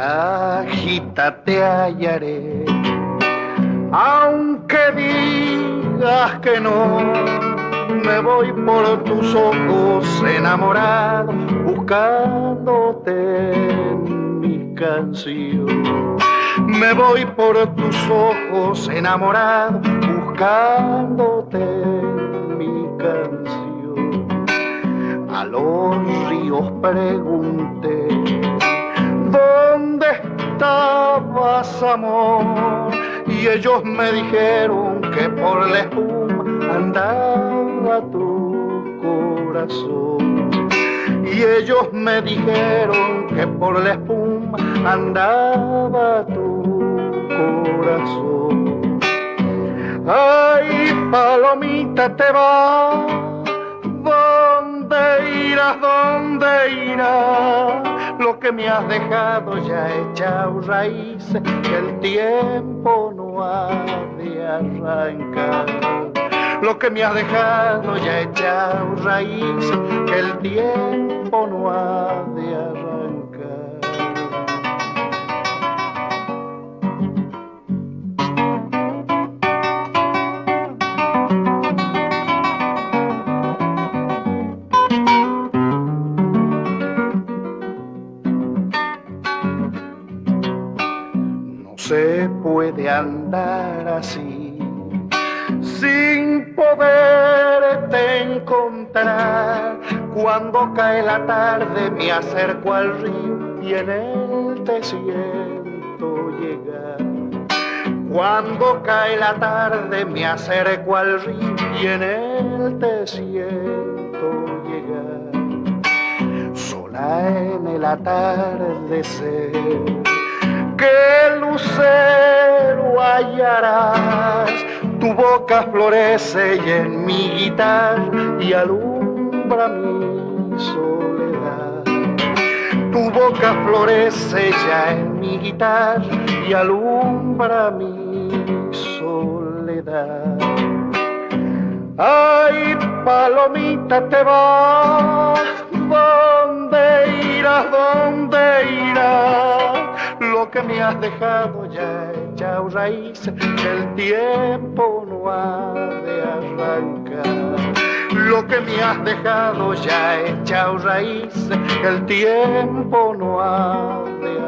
Agita te hallaré, aunque digas que no, me voy por tus ojos enamorado, buscándote en mi canción. Me voy por tus ojos enamorado, buscándote en mi canción. A los ríos pregunté, ¿dónde estabas, amor? Y ellos me dijeron que por la espuma andaba tu corazón. Y ellos me dijeron que por la espuma andaba tu corazón. Ay, palomita, te vas, ¿dónde irás, dónde irás? Lo que me has dejado ya echado raíces, que el tiempo no ha de arrancar. Lo que me has dejado ya echado raíces, que el tiempo no ha de arrancar. No se puede andar así sin poderte encontrar. Cuando cae la tarde me acerco al río y en él te siento llegar. Cuando cae la tarde me acerco al río y en él te siento llegar. Sola en el atardecer, ¿qué lucero hallarás? Tu boca florece y en mi guitarra y alumbra mi soledad. Tu boca florece ya en mi guitarra y alumbra mi soledad. Ay, palomita, te vas, ¿dónde irás, dónde irás? Lo que me has dejado ya echado raíces, que el tiempo no ha de arrancar. Lo que me has dejado ya echado raíces, que el tiempo no ha de